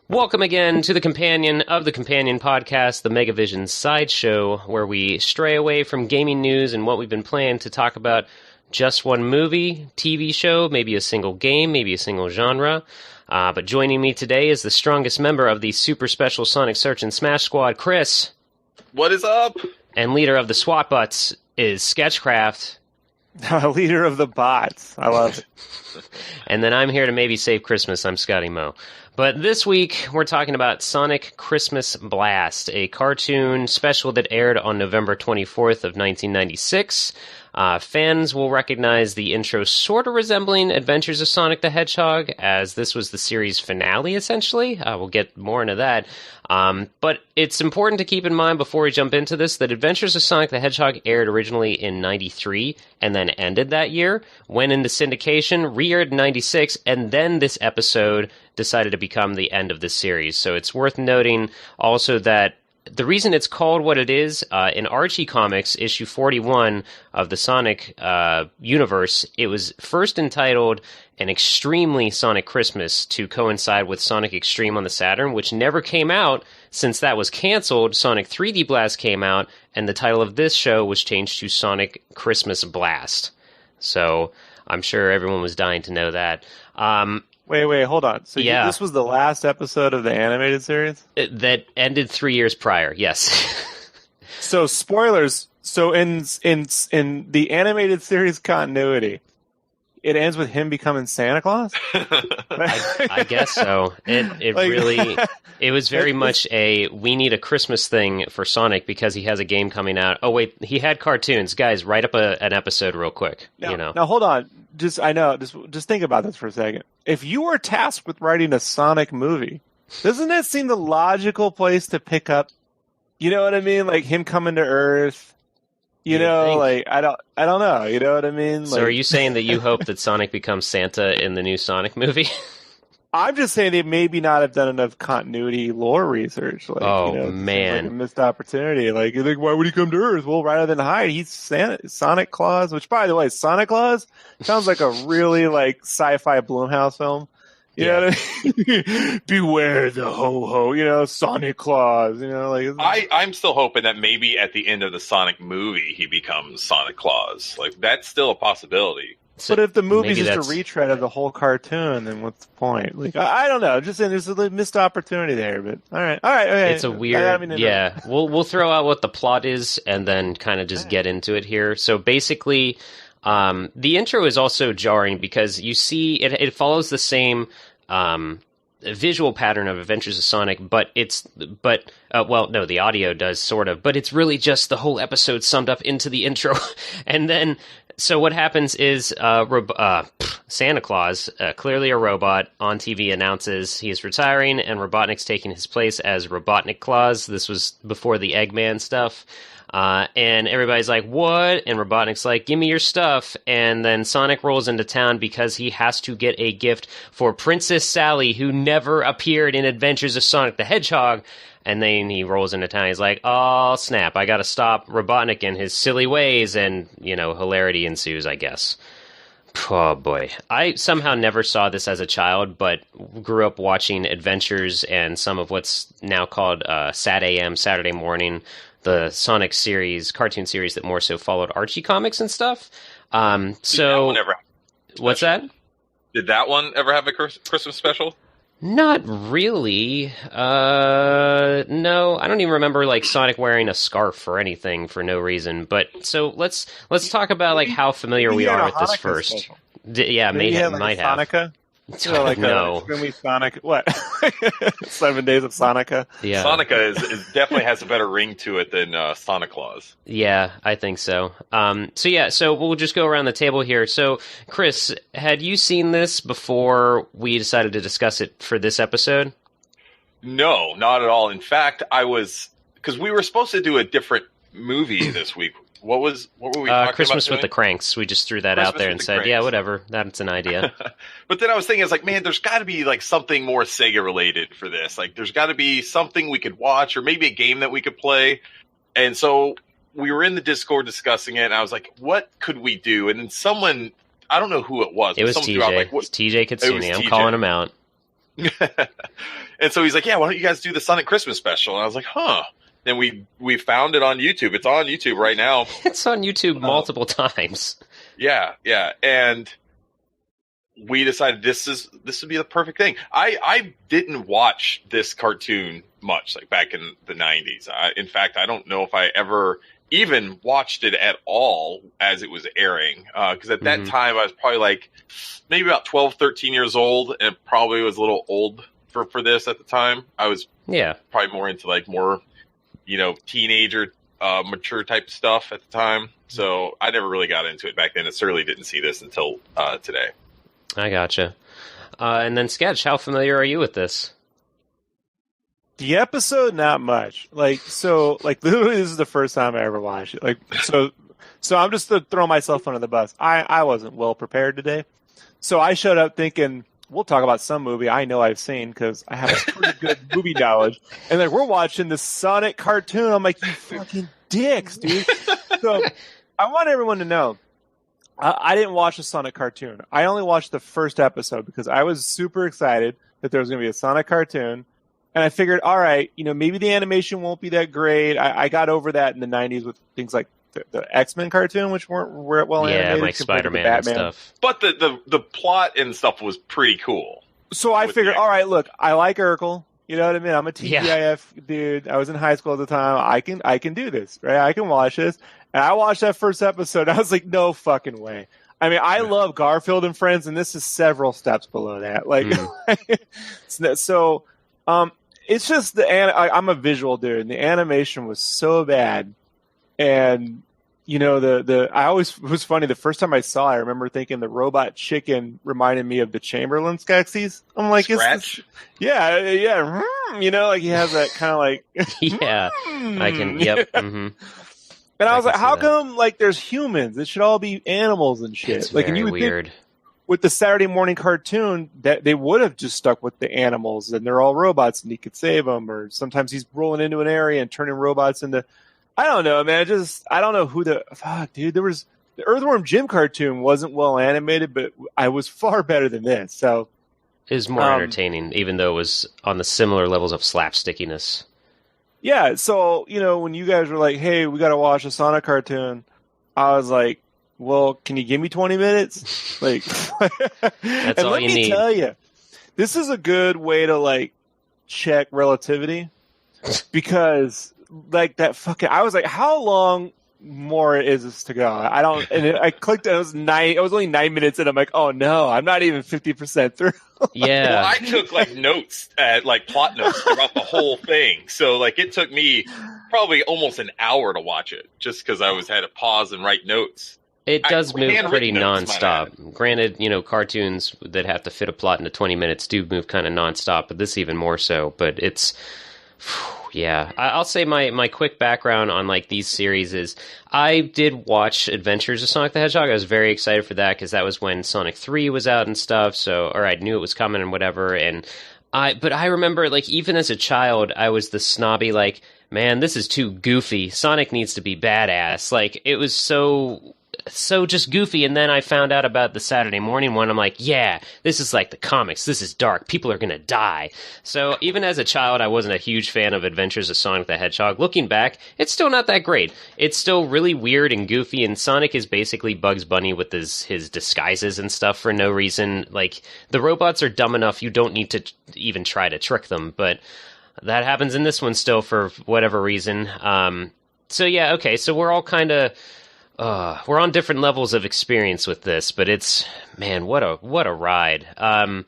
Welcome again to the companion of the Companion Podcast, the Megavision Sideshow, where we stray away from gaming news and what we've been playing to talk about just one movie, TV show, maybe a single game, maybe a single genre. But joining me today is the strongest member of the super special Sonic Search and Smash Squad, Chris. What is up? And leader of the SWAT Butts is Sketchcraft. Leader of the bots. I love it. And then I'm here to maybe save Christmas. I'm Scotty Mo. But this week, we're talking about Sonic Christmas Blast, a cartoon special that aired on November 24th of 1996. Fans will recognize the intro sort of resembling Adventures of Sonic the Hedgehog, as this was the series finale, essentially. We'll get more into that. But it's important to keep in mind before we jump into this that Adventures of Sonic the Hedgehog aired originally in 93 and then ended that year, went into syndication, re-aired in 96, and then this episode decided to become the end of the series. So it's worth noting also that the reason it's called what it is, in Archie Comics, issue 41 of the Sonic universe, it was first entitled An Extremely Sonic Christmas to coincide with Sonic Extreme on the Saturn, which never came out. Since that was canceled, Sonic 3D Blast came out, and the title of this show was changed to Sonic Christmas Blast. So I'm sure everyone was dying to know that. Wait, hold on. So yeah. This was the last episode of the animated series? That ended 3 years prior, yes. So spoilers. So in the animated series continuity, it ends with him becoming Santa Claus? I guess so. It was very much a we need a Christmas thing for Sonic because he has a game coming out. Oh wait, he had cartoons. Guys, write up an episode real quick. Now hold on. Just think about this for a second. If you were tasked with writing a Sonic movie, doesn't that seem the logical place to pick up? You know what I mean? Like him coming to Earth. I don't know. You know what I mean? So are you saying that you hope that Sonic becomes Santa in the new Sonic movie? I'm just saying they maybe not have done enough continuity lore research. Man, like a missed opportunity. Like, why would he come to Earth? Well, rather than hide, he's Sonic Claus. Which, by the way, Sonic Claus sounds like a really sci-fi Blumhouse film. You know what I mean? Beware the ho-ho, Sonic Claus, I'm still hoping that maybe at the end of the Sonic movie he becomes Sonic Claus. Like, that's still a possibility. But if the movie's just a retread of the whole cartoon, then what's the point? Like, I don't know. Just saying there's a missed opportunity there, but all right. Okay. It's a weird, We'll throw out what the plot is and then kind of just get into it here. So basically, the intro is also jarring because you see it follows the same visual pattern of Adventures of Sonic, the audio does sort of, but it's really just the whole episode summed up into the intro, and then. So what happens is Santa Claus, clearly a robot, on TV announces he is retiring and Robotnik's taking his place as Robotnik-Claus. This was before the Eggman stuff. And everybody's like, what? And Robotnik's like, give me your stuff. And then Sonic rolls into town because he has to get a gift for Princess Sally, who never appeared in Adventures of Sonic the Hedgehog. And then he rolls into town. He's like, oh, snap. I got to stop Robotnik and his silly ways. And, hilarity ensues, I guess. Oh, boy. I somehow never saw this as a child, but grew up watching Adventures and some of what's now called Sat AM, Saturday Morning, the Sonic series, cartoon series that more so followed Archie Comics and stuff. What's that? Did that one ever have a Christmas special? Not really. No, I don't even remember Sonic wearing a scarf or anything for no reason. But so let's talk about how familiar we are with this first. Maybe might have. Hanukkah? No. Sonic, what? 7 days of Sonica? Yeah. Sonica is definitely has a better ring to it than Santa Claus. Yeah, I think so. So we'll just go around the table here. So, Chris, had you seen this before we decided to discuss it for this episode? No, not at all. In fact, because we were supposed to do a different movie this week. What were we talking Christmas about with the Cranks. We just threw that out there and said, Cranks. Yeah, whatever. That's an idea. But then I was thinking, man, there's got to be something more Sega related for this. There's got to be something we could watch or maybe a game that we could play. And so we were in the Discord discussing it, and I was like, what could we do? And then someone, I don't know who it was. It was TJ. It's TJ Katsuni. I'm calling him out. And so he's like, yeah, why don't you guys do the Sonic Christmas special? And I was like, huh. And we found it on YouTube. It's on YouTube right now. It's on YouTube multiple times. Yeah. And we decided this would be the perfect thing. I didn't watch this cartoon much, like back in the 90s. In fact, I don't know if I ever even watched it at all as it was airing. Because at that time, I was probably like maybe about 12, 13 years old, and probably was a little old for this at the time. I was probably more into like more, teenager, mature type stuff at the time. So I never really got into it back then. I certainly didn't see this until today. I gotcha. And then Sketch, how familiar are you with this? The episode, not much. Literally, this is the first time I ever watched it. So I'm just throwing myself under the bus. I wasn't well prepared today. So I showed up thinking, we'll talk about some movie I know I've seen because I have a pretty good movie knowledge. And we're watching the Sonic cartoon. I'm like, you fucking dicks, dude. So I want everyone to know, I didn't watch the Sonic cartoon. I only watched the first episode because I was super excited that there was going to be a Sonic cartoon. And I figured, all right, maybe the animation won't be that great. I got over that in the 90s with things like the X-Men cartoon, which weren't well animated. Yeah, like Spider-Man and stuff. But the plot and stuff was pretty cool. So I figured, all right, look, I like Urkel. You know what I mean? I'm a TGIF dude. I was in high school at the time. I can do this, right? I can watch this. And I watched that first episode. I was like, no fucking way. I mean, I love Garfield and Friends, and this is several steps below that. So, it's just I'm a visual dude, and the animation was so bad. And I always, it was funny. The first time I saw it, I remember thinking the robot chicken reminded me of the Chamberlain Skeksis. I'm like, Scratch? Yeah. Like he has that kind of like, yeah, I can, yep. Mm-hmm. And I was like, how come there's humans? It should all be animals and shit. It's very and weird. With the Saturday morning cartoon, that they would have just stuck with the animals and they're all robots and he could save them. Or sometimes he's rolling into an area and turning robots into, I don't know, man. I don't know who dude. There was the Earthworm Jim cartoon wasn't well animated, but I was far better than this. So it was more entertaining, even though it was on the similar levels of slapstickiness. Yeah. So, when you guys were like, hey, we got to watch a Sonic cartoon, I was like, well, can you give me 20 minutes? That's and all let you me need. tell you, this is a good way to check relativity because I was like, how long more is this to go? I clicked and it was only 9 minutes and I'm like, oh no, I'm not even 50% through. Yeah. Well, I took notes plot notes throughout the whole thing. So it took me probably almost an hour to watch it just because I had to pause and write notes. It does move pretty nonstop. Granted, cartoons that have to fit a plot into 20 minutes do move kind of nonstop, but this even more so. But it's, yeah. I'll say my quick background on these series is I did watch Adventures of Sonic the Hedgehog. I was very excited for that because that was when Sonic 3 was out and stuff. So, or I knew it was coming and whatever. But I remember even as a child, I was the snobby man, this is too goofy. Sonic needs to be badass. It was so just goofy. And then I found out about the Saturday morning one. I'm like, yeah, this is like the comics. This is dark. People are going to die. So even as a child, I wasn't a huge fan of Adventures of Sonic the Hedgehog. Looking back, it's still not that great. It's still really weird and goofy. And Sonic is basically Bugs Bunny with his disguises and stuff for no reason. The robots are dumb enough. You don't need to even try to trick them. But that happens in this one still for whatever reason. So yeah, okay. So we're all kind of, we're on different levels of experience with this, but it's, man, what a ride. And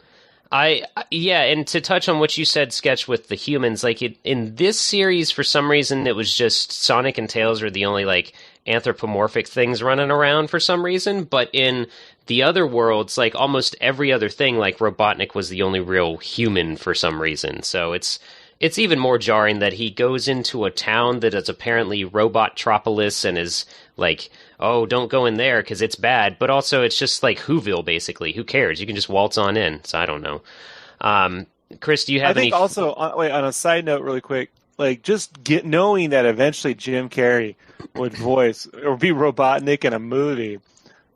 to touch on what you said, Sketch, with the humans, in this series, for some reason, it was just Sonic and Tails were the only anthropomorphic things running around for some reason, but in the other worlds, almost every other thing, Robotnik was the only real human for some reason. So it's even more jarring that he goes into a town that is apparently Robot-tropolis and is oh, don't go in there because it's bad. But also it's just Whoville, basically. Who cares? You can just waltz on in. So I don't know. Chris, do you have any... I think also, on a side note really quick, knowing that eventually Jim Carrey would voice or be Robotnik in a movie,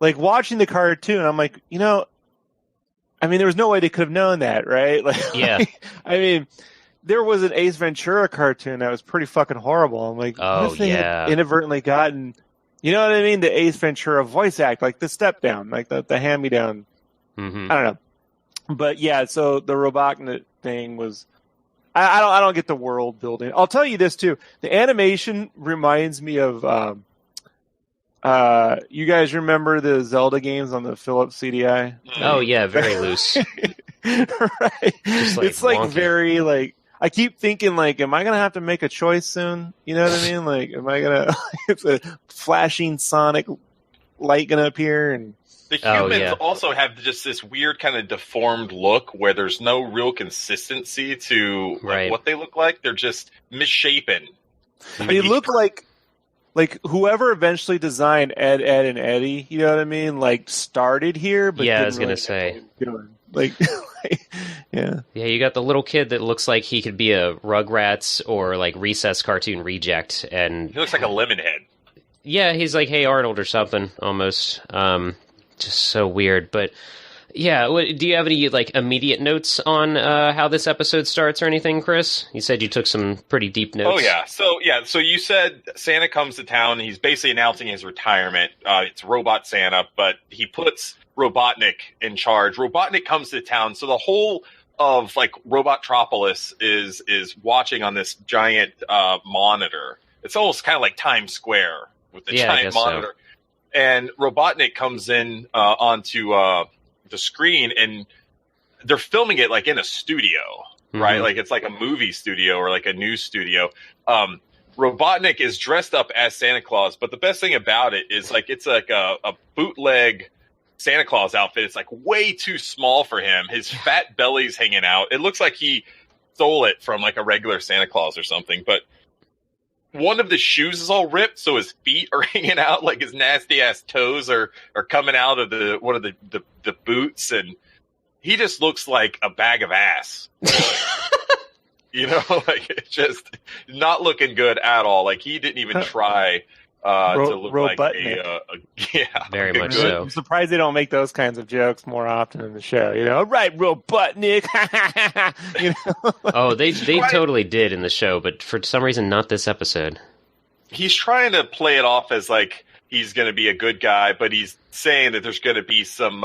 watching the cartoon, I'm like, I mean, there was no way they could have known that, right? Like, Yeah. I mean, there was an Ace Ventura cartoon that was pretty fucking horrible. I'm like, Oh, what if they yeah. had inadvertently gotten, you know what I mean? The Ace Ventura voice act, like the step down, like the hand me down. Mm-hmm. I don't know. But yeah, so the Robotnik thing was, I don't get the world building. I'll tell you this too. The animation reminds me of, you guys remember the Zelda games on the Philips CDI? Oh, yeah, very loose. Right. Just, like, It's like wonky. very like, I keep thinking like, am I going to have to make a choice soon? You know what I mean? Like, am I going to, it's a flashing Sonic light going to appear and. The humans yeah. also have just this weird kind of deformed look where there's no real consistency to like, Right. what they look like. They're just misshapen. They look like whoever eventually designed Ed, Ed, and Eddie, you know what I mean? Like started here, but Yeah, I didn't was gonna really say. know what he was doing. Like, yeah. Yeah, you got the little kid that looks like he could be a Rugrats or like Recess cartoon reject, and He looks like a lemon head. yeah, he's like Hey Arnold or something almost. Just so weird, but yeah. Do you have any like immediate notes on how this episode starts or anything, Chris? You said you took some pretty deep notes. Oh yeah. So you said Santa comes to town. He's basically announcing his retirement. It's Robot Santa, but he puts Robotnik in charge. Robotnik comes to town, so the whole of like Robotropolis is watching on this giant monitor. It's almost kind of like Times Square with the Yeah, I giant guess so. monitor. And Robotnik comes in onto the screen, and they're filming it like in a studio, right? Mhm. Like it's like a movie studio or like a news studio. Robotnik is dressed up as Santa Claus, but the best thing about it is like it's like a bootleg Santa Claus outfit. It's like way too small for him. His fat belly's hanging out. It looks like he stole it from like a regular Santa Claus or something, but one of the shoes is all ripped, so his feet are hanging out, like his nasty ass toes are coming out of one of the boots, and he just looks like a bag of ass. You know, like it's just not looking good at all. Like he didn't even try to look like a yeah, Very like a much good- so. I'm surprised they don't make those kinds of jokes more often in the show. You know, all right, Robotnik. You know, Oh, they Right. totally did in the show, but for some reason not this episode. He's trying to play it off as like he's going to be a good guy, but he's saying that there's going to be some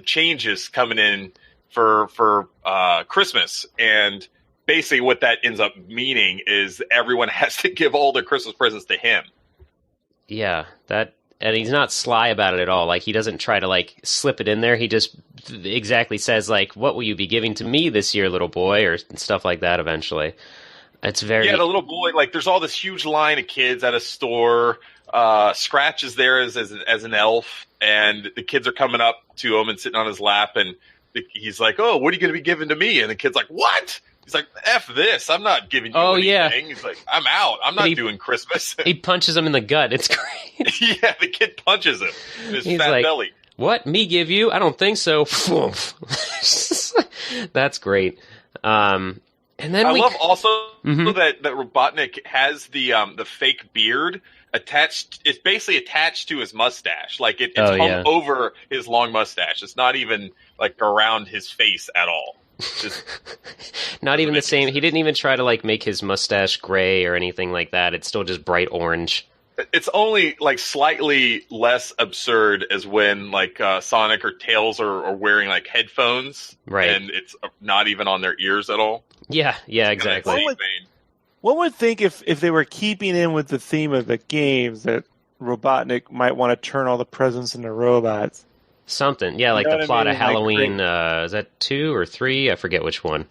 changes coming in for Christmas, and basically what that ends up meaning is everyone has to give all their Christmas presents to him. Yeah, and he's not sly about it at all. Like he doesn't try to like slip it in there. He just exactly says like, "What will you be giving to me this year, little boy?" or stuff like that. Eventually, it's very Yeah, the little boy, like there's all this huge line of kids at a store. Scratch is there as an elf, and the kids are coming up to him and sitting on his lap, and he's like, "Oh, what are you going to be giving to me?" And the kid's like, "What?" He's like, "F this! I'm not giving you anything." yeah. He's like, "I'm out. I'm not doing Christmas." He punches him in the gut. It's great. Yeah, the kid punches him in his He's fat like, belly. What? Me give you? I don't think so. That's great. And then I we love also Mhm. that Robotnik has the fake beard attached. It's basically attached to his mustache. Like it's Oh, hung yeah. over his long mustache. It's not even like around his face at all. Just not even the same. He didn't even try to like make his mustache gray or anything like that. It's still just bright orange. it's only like slightly less absurd as when like Sonic or Tails are wearing like headphones, Right. And it's not even on their ears at all. Yeah, exactly. Kinda Well, insane. one would think if they were keeping in with the theme of the games that Robotnik might want to turn all the presents into robots. Something. Yeah, like You know the what I plot mean? of Like, Halloween. Is that 2 or 3? I forget which one.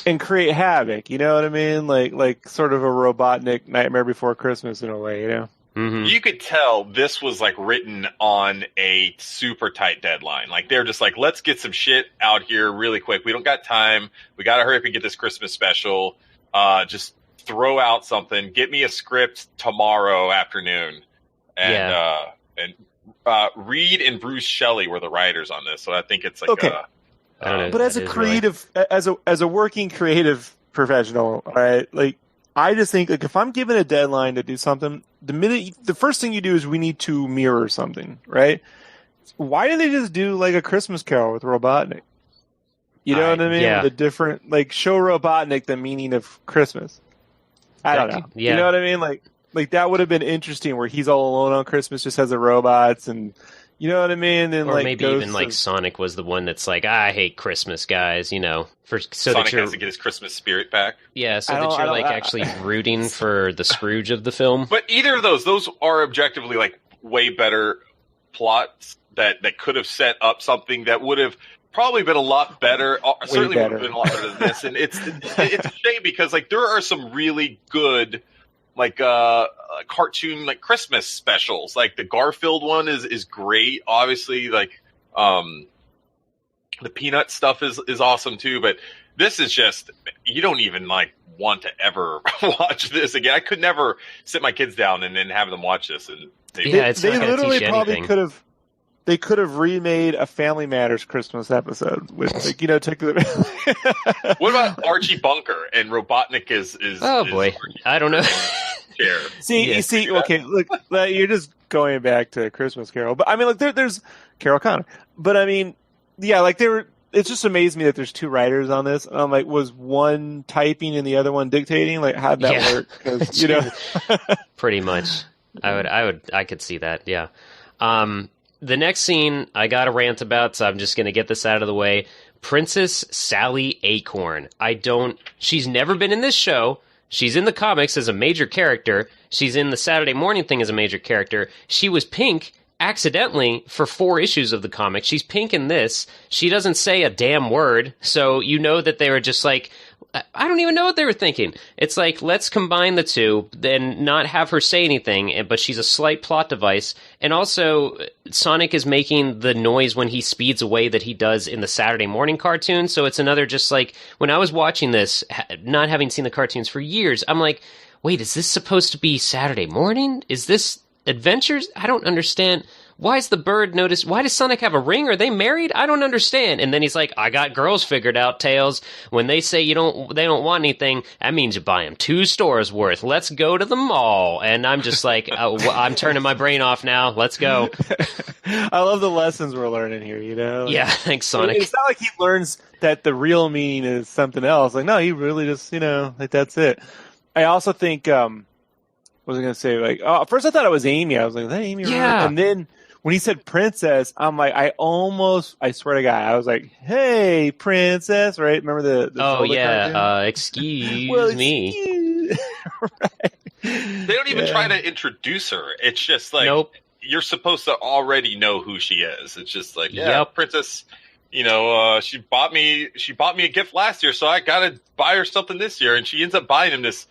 And create havoc, you know what I mean? Like sort of a Robotnik Nightmare Before Christmas in a way, you know? Hmm. You could tell this was like written on a super tight deadline. Like they're just like, let's get some shit out here really quick. We don't got time. We got to hurry up and get this Christmas special. Just throw out something. Get me a script tomorrow afternoon. And Reed and Bruce Shelley were the writers on this, so I think it's like Okay. I don't know. But as a That is really- creative, as a working creative professional, all right, like I just think like if I'm given a deadline to do something, the first thing you do is we need to mirror something, right? Why didn't they just do like a Christmas Carol with Robotnik? You know what I mean? Yeah. The different, like, show Robotnik the meaning of Christmas. I don't know. Yeah. You know what I mean? Like that would have been interesting where he's all alone on Christmas, just has the robots, and you know what I mean? And Or like maybe even like Sonic was the one that's like, I hate Christmas, guys. You know, so Sonic that you're has to get his Christmas spirit back. yeah, so that you're like actually rooting for the Scrooge of the film. But either of those are objectively like way better plots that could have set up something that would have probably been a lot better. Certainly would have been a lot better than this. And it's a shame because like there are some really good like cartoon like Christmas specials. Like the Garfield one is great. Obviously, like the Peanut stuff is awesome too. But this is just you don't even like want to ever watch this again. I could never sit my kids down and then have them watch this. And It's they not gonna literally teach probably anything. could have remade a Family Matters Christmas episode with like, you know, take the What about Archie Bunker and Robotnik is Oh is boy, I don't know. chair? You see, okay, look, you're just going back to Christmas Carol, but I mean, like, there's Carol Connor, but I mean, yeah, like it's just amazed me that there's two writers on this. I'm like, was one typing and the other one dictating? Like, how'd that work? 'Cause, you know, Pretty much. I could see that. Yeah. The next scene I got to rant about, so I'm just going to get this out of the way. Princess Sally Acorn. She's never been in this show. She's in the comics as a major character. She's in the Saturday Morning thing as a major character. She was pink accidentally for 4 issues of the comic. She's pink in this. She doesn't say a damn word. So you know that they were just like, I don't even know what they were thinking. It's like, let's combine the two, then not have her say anything, but she's a slight plot device. And also, Sonic is making the noise when he speeds away that he does in the Saturday Morning cartoon. So it's another just like, when I was watching this, not having seen the cartoons for years, I'm like, wait, is this supposed to be Saturday Morning? Is this Adventures? I don't understand. Why is the bird noticed? Why does Sonic have a ring? Are they married? I don't understand. And then he's like, I got girls figured out, Tails. When they say they don't want anything, that means you buy them 2 stores worth. Let's go to the mall. And I'm just like, I'm turning my brain off now. Let's go. I love the lessons we're learning here, you know? Like, Yeah, thanks, Sonic. it's not like he learns that the real meaning is something else. Like, no, he really just, you know, like, that's it. I also think, what was I going to say? Like, at first I thought it was Amy. I was like, is that Amy? Yeah. And then when he said princess, I'm like, I swear to God, I was like, hey, princess, right? Remember the Oh, Zelda yeah. cartoon? Excuse me. Right. They don't even try to introduce her. It's just like Nope. you're supposed to already know who she is. It's just like, yeah, Yep. princess. You know, she bought me a gift last year, so I gotta buy her something this year. And she ends up buying him this,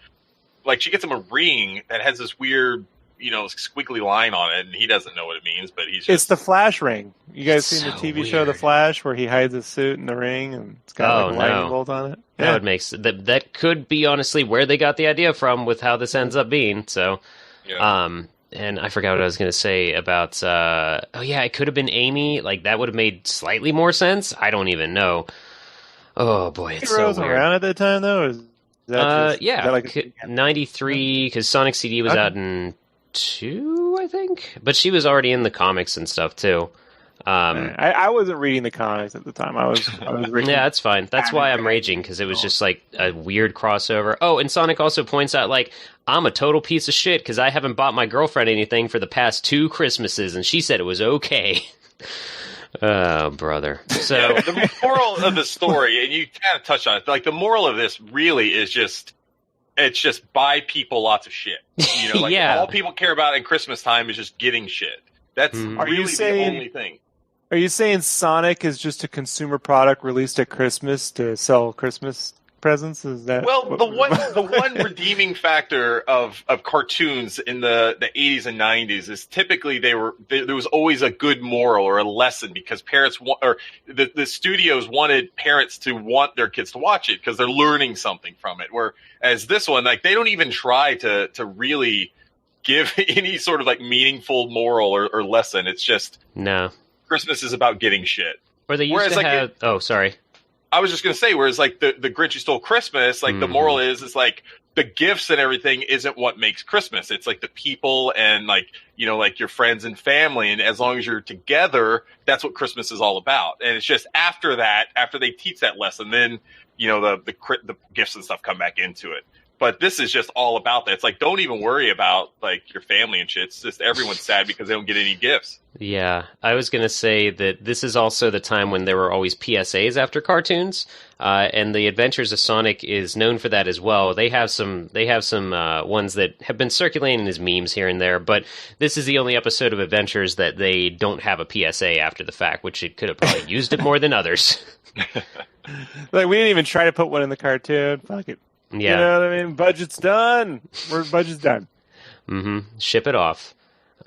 like, she gets him a ring that has this weird, you know, squiggly line on it, and he doesn't know what it means, but he's just... It's the Flash ring. You guys It's seen the so TV show weird. The Flash, where he hides his suit in the ring and it's got like a lightning bolt on it? That would make that could be honestly where they got the idea from with how this ends up being. So, Yeah. and I forgot what I was going to say about. Oh yeah, it could have been Amy. Like that would have made slightly more sense. I don't even know. Oh boy, it's so Rose weird. around at that time though. Is that Yeah, is that like 93 because Sonic CD was Okay. out in 2, I think, but she was already in the comics and stuff too. I wasn't reading the comics at the time. I was reading. Yeah, that's fine. That's why I'm raging, because it was just like a weird crossover. Oh, and Sonic also points out, like, I'm a total piece of shit because I haven't bought my girlfriend anything for the past 2 Christmases, and she said it was okay. Oh, brother. So Yeah, the moral of the story, and you kind of touched on it, like the moral of this really is just, it's just buy people lots of shit. You know, like Yeah. all people care about at Christmas time is just getting shit. That's Mhm. Are you really the saying- only thing. Are you saying Sonic is just a consumer product released at Christmas to sell Christmas presents? Is that Well, the one redeeming factor of cartoons in the 80s and 90s is typically there was always a good moral or a lesson because parents or the studios wanted parents to want their kids to watch it because they're learning something from it. Whereas this one, like they don't even try to really give any sort of like meaningful moral or lesson. It's just no. Christmas is about getting shit. Or they used Whereas, to like, have. Oh, sorry. I was just going to say, whereas like the Grinch Who Stole Christmas, like the moral is like the gifts and everything isn't what makes Christmas. It's like the people and like, you know, like your friends and family. And as long as you're together, that's what Christmas is all about. And it's just after that, after they teach that lesson, then, you know, the gifts and stuff come back into it. But this is just all about that. It's like, don't even worry about like your family and shit. It's just everyone's sad because they don't get any gifts. Yeah, I was going to say that this is also the time when there were always PSAs after cartoons, and the Adventures of Sonic is known for that as well. They have some ones that have been circulating as memes here and there, but this is the only episode of Adventures that they don't have a PSA after the fact, which it could have probably used it more than others. Like, we didn't even try to put one in the cartoon. Fuck it. Yeah. You know what I mean? Budget's done. Budget's done. Ship it off.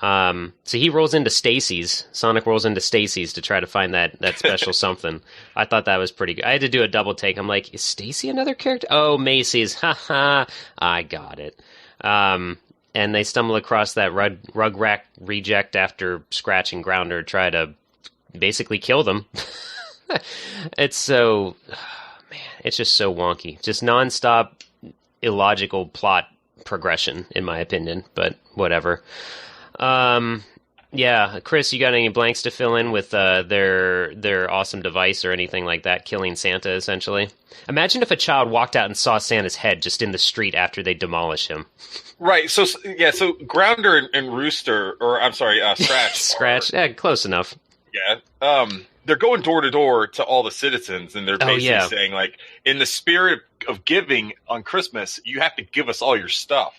So he rolls into Stacy's. Sonic rolls into Stacy's to try to find that special something. I thought that was pretty good. I had to do a double take. I'm like, is Stacy another character? Oh, Macy's. Ha. I got it. And they stumble across that Rugrat reject after Scratch and Grounder try to basically kill them. It's so... Man, it's just so wonky. Just nonstop, illogical plot progression, in my opinion. But whatever. Yeah, Chris, you got any blanks to fill in with their awesome device or anything like that, killing Santa, essentially? Imagine if a child walked out and saw Santa's head just in the street after they demolish him. Right. So Grounder and Rooster, or I'm sorry, Scratch. Scratch. Yeah, close enough. Yeah. They're going door to door to all the citizens, and they're basically saying, like, in the spirit of giving on Christmas, you have to give us all your stuff.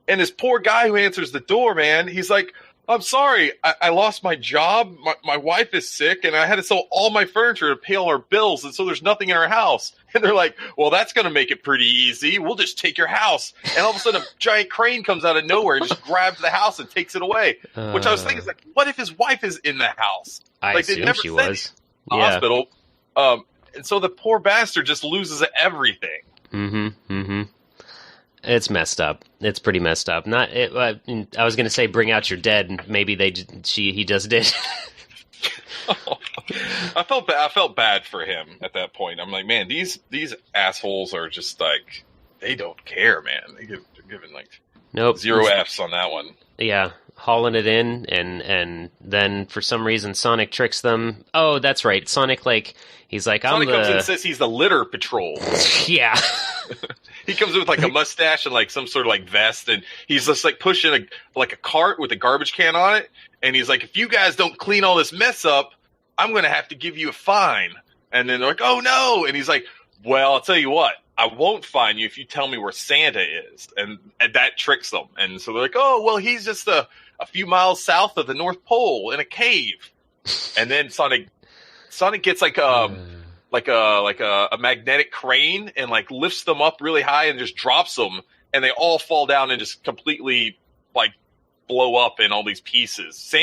And this poor guy who answers the door, man, he's like, I'm sorry, I lost my job. My wife is sick, and I had to sell all my furniture to pay all our bills, and so there's nothing in our house. And they're like, well, that's going to make it pretty easy. We'll just take your house. And all of a sudden, a giant crane comes out of nowhere and just grabs the house and takes it away. Which I was thinking, like, what if his wife is in the house? I like, assume she was. The hospital. And so the poor bastard just loses everything. It's messed up. It's pretty messed up. I was going to say bring out your dead, and maybe he just did. I felt bad for him at that point. I'm like, man, these assholes are just like, they don't care, man. They're giving like zero Fs on that one. Yeah, hauling it in, and then for some reason Sonic tricks them. Oh, that's right. Sonic, like, he's like, Sonic comes in and says he's the litter patrol. Yeah. He comes in with like a mustache and like some sort of like vest, and he's just like pushing a cart with a garbage can on it, and he's like, if you guys don't clean all this mess up, I'm going to have to give you a fine. And then they're like, oh no. And he's like, well, I'll tell you what, I won't fine you if you tell me where Santa is. And that tricks them. And so they're like, oh, well, he's just a few miles south of the North Pole in a cave. And then Sonic gets like a magnetic crane and like lifts them up really high and just drops them. And they all fall down and just completely like blow up in all these pieces.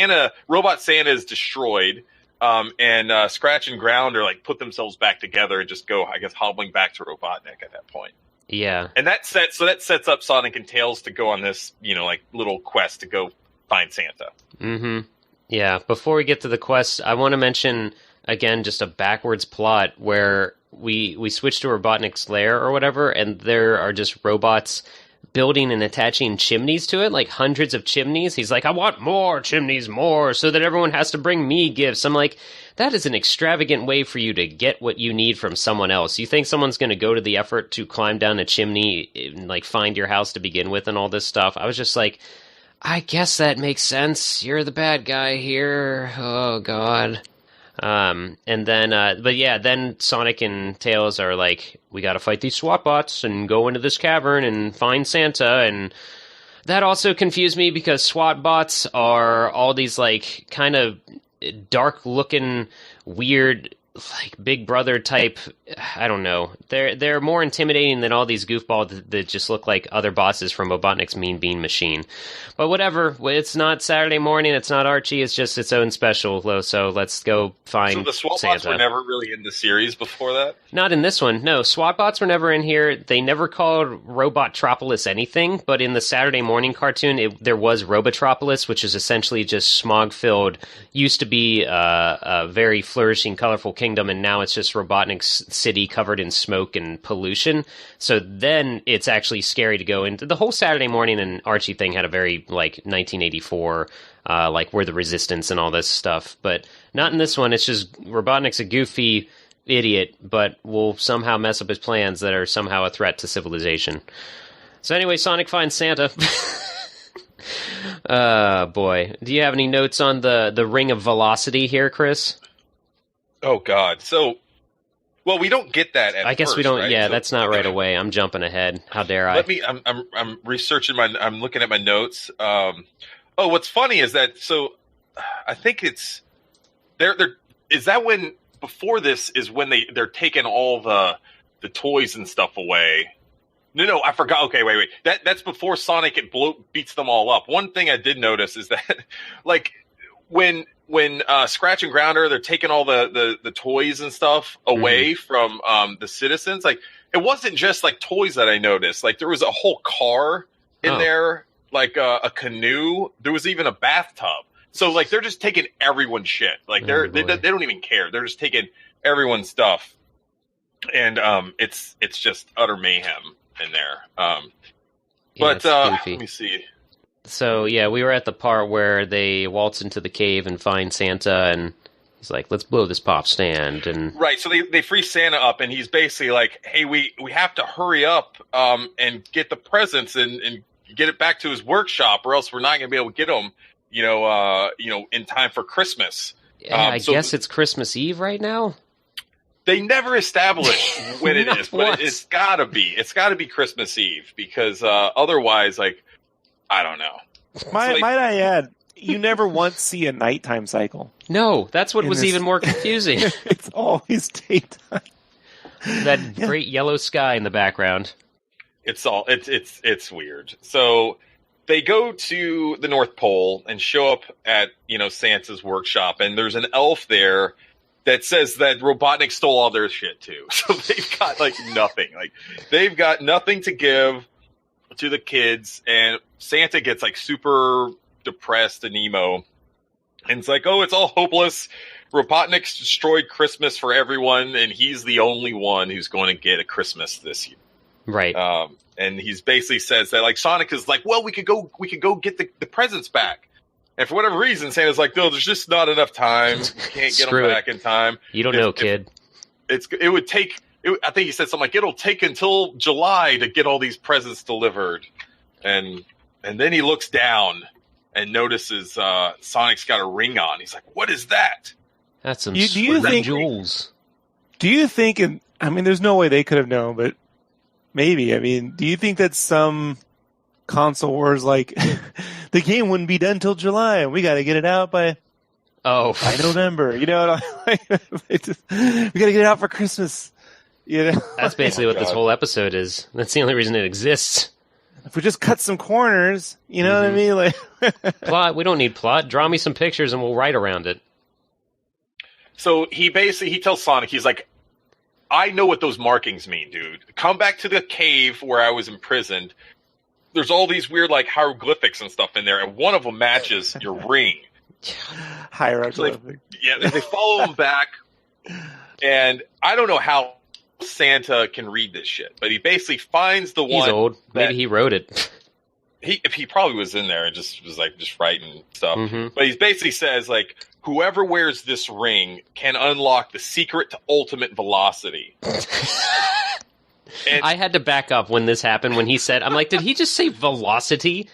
Robot Santa is destroyed. And Scratch and Grounder like put themselves back together and just go, I guess, hobbling back to Robotnik at that point. Yeah. And that sets up Sonic and Tails to go on this, you know, like little quest to go find Santa. Yeah. Before we get to the quest, I want to mention again just a backwards plot where we switch to Robotnik's lair or whatever, and there are just robots building and attaching chimneys to it, like hundreds of chimneys. He's like, I want more chimneys, more, so that everyone has to bring me gifts. I'm like, that is an extravagant way for you to get what you need from someone else. You think someone's going to go to the effort to climb down a chimney and like find your house to begin with and all this stuff? I was just like, I guess that makes sense. You're the bad guy here. Oh, God. And then, then Sonic and Tails are like, we gotta fight these SWAT bots and go into this cavern and find Santa, and that also confused me because SWAT bots are all these, like, kind of dark-looking, weird, like, Big Brother type, I don't know. They're more intimidating than all these goofballs that just look like other bosses from Robotnik's Mean Bean Machine. But whatever, it's not Saturday morning, it's not Archie, it's just its own special, so let's go find Santa. So the SWAT bots were never really in the series before that? Not in this one, no. SWAT bots were never in here. They never called Robotropolis anything, but in the Saturday morning cartoon, there was Robotropolis, which is essentially just smog-filled, used to be a very flourishing, colorful kingdom Kingdom, and now it's just Robotnik's city covered in smoke and pollution. So then it's actually scary to go into. The whole Saturday Morning and Archie thing had a very, like, 1984, like, we're the resistance and all this stuff. But not in this one. It's just Robotnik's a goofy idiot, but will somehow mess up his plans that are somehow a threat to civilization. So anyway, Sonic finds Santa. Boy. Do you have any notes on the Ring of Velocity here, Chris? Oh, God. So, well, we don't get that at I guess first, we don't. right? Yeah, So, that's not right away. I'm jumping ahead. How dare I? I'm researching I'm looking at my notes. What's funny is that, so I think it's, is that when, before this is when they're taking all the toys and stuff away. No, I forgot. Okay, wait. That's before Sonic beats them all up. One thing I did notice is that, like, when Scratch and Grounder, they're taking all the toys and stuff away from the citizens. Like, it wasn't just like toys that I noticed. Like, there was a whole car in there, like a canoe. There was even a bathtub. So, like, they're just taking everyone's shit. Like, they don't even care. They're just taking everyone's stuff, and it's just utter mayhem in there. But let me see. So, yeah, we were at the part where they waltz into the cave and find Santa, and he's like, let's blow this pop stand. And right, so they free Santa up, and he's basically like, hey, we have to hurry up and get the presents and get it back to his workshop, or else we're not going to be able to get them, in time for Christmas. Yeah, I guess it's Christmas Eve right now? They never establish when it is, but once. It's gotta be. It's gotta be Christmas Eve, because otherwise, like, I don't know. Might I add, you never once see a nighttime cycle. No, that's what was even more confusing. It's always daytime. That great yellow sky in the background. It's weird. So they go to the North Pole and show up at, Santa's workshop, and there's an elf there that says that Robotnik stole all their shit too. So they've got like nothing. Like, they've got nothing to give to the kids, and Santa gets like super depressed and emo. And it's like, oh, it's all hopeless. Robotnik's destroyed Christmas for everyone, and he's the only one who's going to get a Christmas this year. Right. And he's basically says that, like, Sonic is like, well, we could go get the presents back. And for whatever reason, Santa's like, no, there's just not enough time. We can't get them back in time. You don't know, kid. It would take, I think he said something like, it'll take until July to get all these presents delivered. And then he looks down and notices Sonic's got a ring on. He's like, what is that? That's some jewels. Do you think, there's no way they could have known, but maybe. Do you think that some console wars like the game wouldn't be done till July and we got to get it out by November? You know, we got to get it out for Christmas. That's basically what this whole episode is. That's the only reason it exists. If we just cut some corners, you know what I mean? Like plot, we don't need plot. Draw me some pictures and we'll write around it. So he tells Sonic, he's like, I know what those markings mean, dude. Come back to the cave where I was imprisoned. There's all these weird, like, hieroglyphics and stuff in there, and one of them matches your ring. Hieroglyphic. So they follow him back, and I don't know how Santa can read this shit, but he basically finds the one. He's old. Maybe he wrote it. He probably was in there and just was like just writing stuff. But he basically says, like, whoever wears this ring can unlock the secret to ultimate velocity. And I had to back up when this happened. When he said, I'm like, did he just say velocity?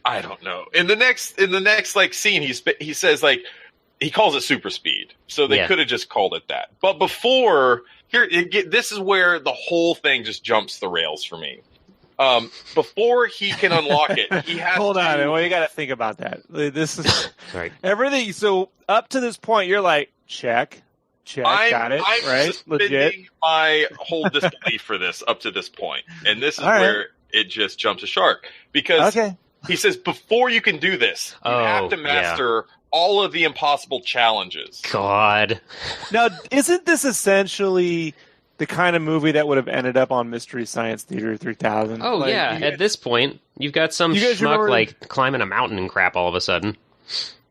I don't know. In the next like scene, he says, like, he calls it super speed. So they could have just called it that. But before this is where the whole thing just jumps the rails for me. Before he can unlock it, he has Hold on, well, you got to think about that. This is right. Everything. So up to this point, you're like, check, got it, I'm right? Legit. My whole disbelief for this up to this point, and this is where it just jumps a shark, because he says before you can do this, you have to master all of the impossible challenges. God. Now, isn't this essentially the kind of movie that would have ended up on Mystery Science Theater 3000? Oh, like, at this point, you've got some schmuck, like, climbing a mountain and crap all of a sudden.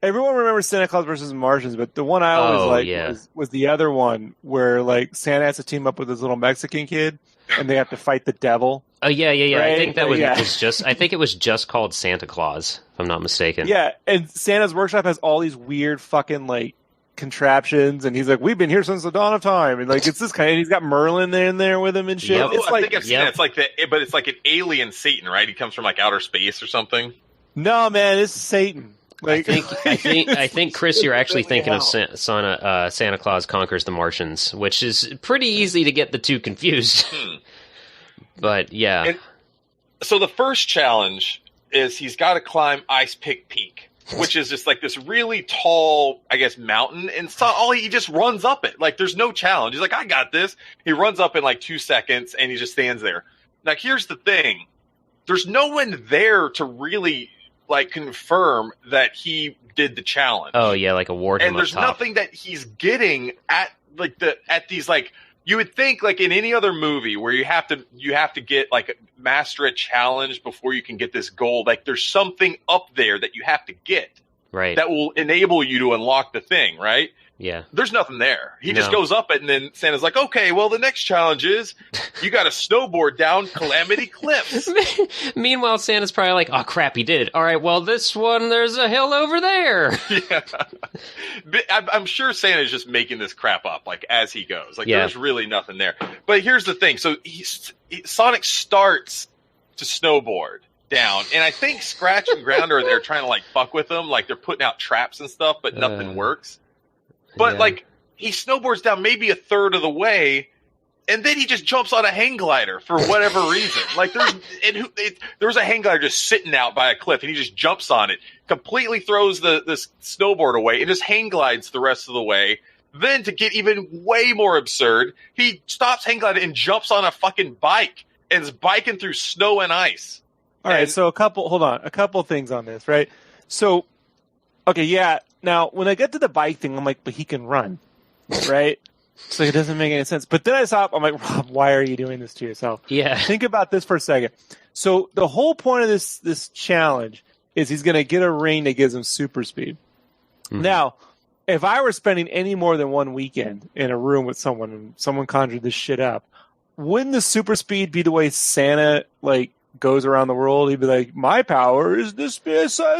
everyone remembers Santa Claus versus Martians, but the one I always was the other one where like Santa has to team up with this little Mexican kid, and they have to fight the devil. Oh yeah. Right? I think that was just. I think it was just called Santa Claus, if I'm not mistaken. Yeah, and Santa's workshop has all these weird fucking like contraptions, and he's like, "We've been here since the dawn of time," and like it's this kind. And he's got Merlin in there with him and shit. Yep. It's I think I've seen it. It's like but it's like an alien Satan, right? He comes from like outer space or something. No, man, it's Satan. Like, I think, Chris, you're actually thinking of Santa Claus Conquers the Martians, which is pretty easy to get the two confused. But yeah. And so the first challenge is he's got to climb Ice Pick Peak, which is just like this really tall, I guess, mountain, and so he just runs up it. Like there's no challenge. He's like, I got this. He runs up in like 2 seconds, and he just stands there. Now here's the thing: there's no one there to really like confirm that he did the challenge. Oh yeah, like award him. And there's up top. nothing that he's getting at these like. You would think like in any other movie where you have to get like master a challenge before you can get this gold. Like there's something up there that you have to get, right? That will enable you to unlock the thing, right? Yeah. There's nothing there. He just goes up it, and then Santa's like, okay, well, the next challenge is you got to snowboard down Calamity Cliffs. Meanwhile, Santa's probably like, oh, crap, he did. All right, well, this one, there's a hill over there. Yeah. I'm sure Santa's just making this crap up, like, as he goes. Like, there's really nothing there. But here's the thing. So Sonic starts to snowboard down, and I think Scratch and Ground are there trying to, like, fuck with him. Like, they're putting out traps and stuff, but nothing works. But, like, he snowboards down maybe a third of the way, and then he just jumps on a hang glider for whatever reason. Like, there was a hang glider just sitting out by a cliff, and he just jumps on it, completely throws this snowboard away, and just hang glides the rest of the way. Then, to get even way more absurd, he stops hang gliding and jumps on a fucking bike, and is biking through snow and ice. All right, so a couple things on this, right? So, okay, yeah. Now, when I get to the bike thing, I'm like, but he can run, right? So it doesn't make any sense. But then I stop. I'm like, Rob, why are you doing this to yourself? Yeah. Think about this for a second. So the whole point of this challenge is he's going to get a ring that gives him super speed. Mm-hmm. Now, if I were spending any more than one weekend in a room with someone and someone conjured this shit up, wouldn't the super speed be the way Santa, like, goes around the world? He'd be like, my power is this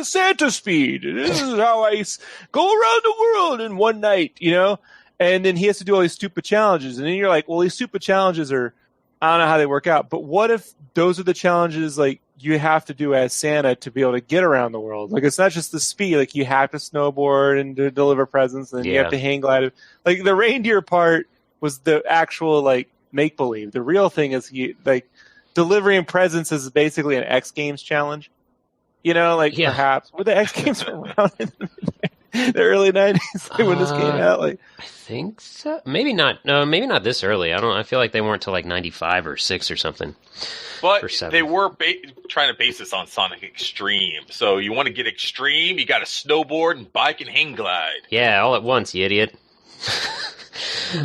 Santa speed. This is how I go around the world in one night, you know? And then he has to do all these stupid challenges. And then you're like, well, these stupid challenges I don't know how they work out. But what if those are the challenges, like, you have to do as Santa to be able to get around the world? Like, it's not just the speed. Like, you have to snowboard and deliver presents, and then you have to hang glide. Like, the reindeer part was the actual, like, make-believe. The real thing is delivering presents is basically an X Games challenge. You know, like, perhaps. Were the X Games around in the early 90s like, when this came out? Like, I think so. Maybe not. No, maybe not this early. I feel like they weren't till like 95 or 6 or something. But they were trying to base this on Sonic Extreme. So you want to get extreme, you got to snowboard and bike and hang glide. Yeah, all at once, you idiot.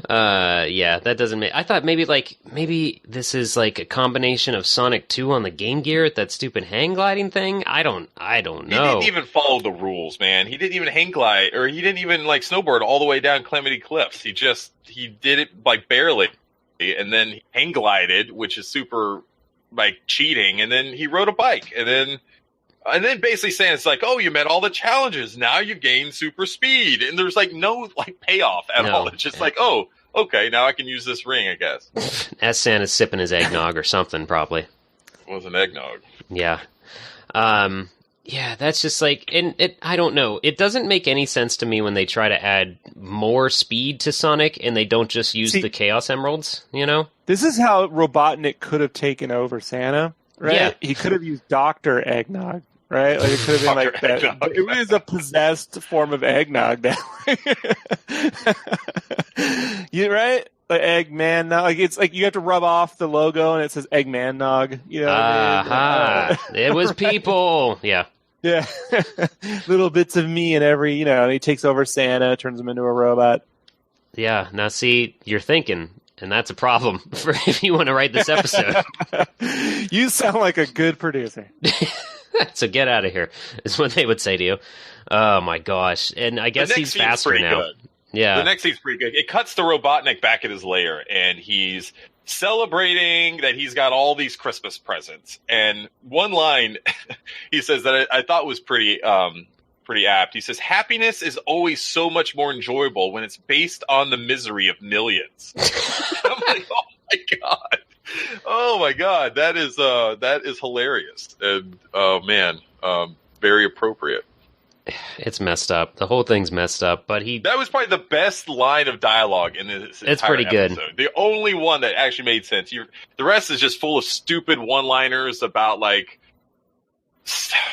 That doesn't make. I thought maybe this is like a combination of Sonic 2 on the Game Gear, that stupid hang gliding thing. I don't know. He didn't even follow the rules, man. He didn't even hang glide, or he didn't even like snowboard all the way down Calamity Cliffs. He did it like barely, and then hang glided, which is super like cheating, and then he rode a bike, and then basically saying it's like, oh, you met all the challenges. Now you gain super speed. And there's like no like payoff at all. It's just like, oh, okay, now I can use this ring, I guess. As Santa's sipping his eggnog or something, probably. It was an eggnog. Yeah. That's just like, I don't know. It doesn't make any sense to me when they try to add more speed to Sonic and they don't just use the Chaos Emeralds, you know? This is how Robotnik could have taken over Santa, right? Yeah. He could have used Dr. Eggnog. Right? Like it could have been like that. But it was a possessed form of eggnog. You right? Like Eggman Nog. Like it's like you have to rub off the logo and it says Eggman Nog. You know what I mean? It was people. Yeah. Yeah. Little bits of me in every, and he takes over Santa, turns him into a robot. Yeah. Now see, you're thinking, and that's a problem for if you want to write this episode. You sound like a good producer. So get out of here, is what they would say to you. Oh my gosh. And I guess he's faster now. Good. Yeah. The next scene's pretty good. It cuts to Robotnik back at his lair, and he's celebrating that he's got all these Christmas presents. And one line he says that I thought was pretty apt. He says, "Happiness is always so much more enjoyable when it's based on the misery of millions." I'm like, oh my god. Oh my god, that is hilarious. And oh man, very appropriate. It's messed up. The whole thing's messed up, but that was probably the best line of dialogue in this entire It's pretty good. episode. The only one that actually made sense. The rest is just full of stupid one-liners about like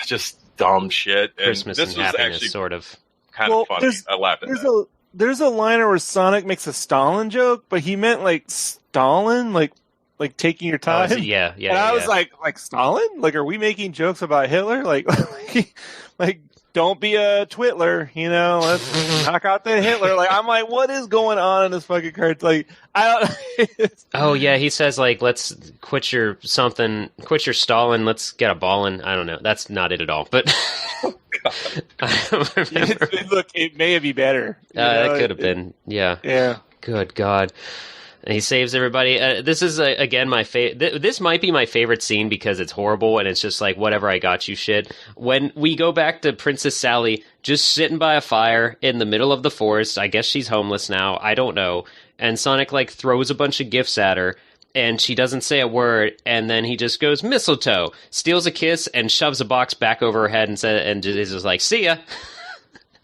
just dumb shit. And Christmas this and was happiness, actually sort of. kind of funny. I laughed at that. There's a liner where Sonic makes a Stalin joke, but he meant like Stalin, like taking your time. Yeah. And I was like Stalin? Like, are we making jokes about Hitler? Like, don't be a twitler, you know? Let's knock out the Hitler. Like, I'm like, what is going on in this fucking cartoon? Like, I don't. Oh yeah, he says like, let's quit your Stalin. Let's get a ballin'. I don't know. That's not it at all. But I don't remember. Look, it may be better. That could have been. Yeah. Yeah. Good God. And he saves everybody. This is, again, my favorite. This might be my favorite scene because it's horrible and it's just like, whatever, I got you shit. When we go back to Princess Sally just sitting by a fire in the middle of the forest. I guess she's homeless now. I don't know. And Sonic, like, throws a bunch of gifts at her. And she doesn't say a word, and then he just goes, mistletoe, steals a kiss, and shoves a box back over her head and is just like, see ya.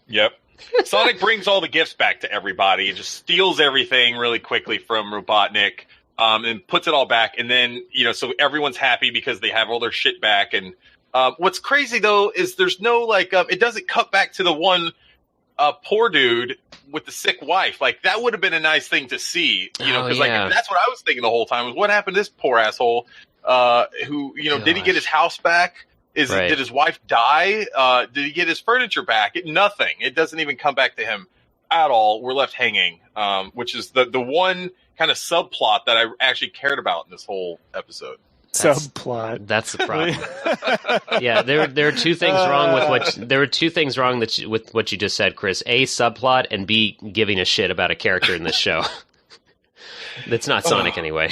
Yep. Sonic brings all the gifts back to everybody and just steals everything really quickly from Robotnik, and puts it all back. And then, so everyone's happy because they have all their shit back. And what's crazy, though, is there's no, like, it doesn't cut back to the one poor dude with the sick wife. Like, that would have been a nice thing to see, because like, that's what I was thinking the whole time, was what happened to this poor asshole who, did he get his house back? Did his wife die? Did he get his furniture back? Nothing. It doesn't even come back to him at all. We're left hanging, which is the one kind of subplot that I actually cared about in this whole episode. Subplot. That's the problem. Yeah, there are two things wrong with what you just said, Chris. A, subplot, and B, giving a shit about a character in this show. That's not Sonic anyway.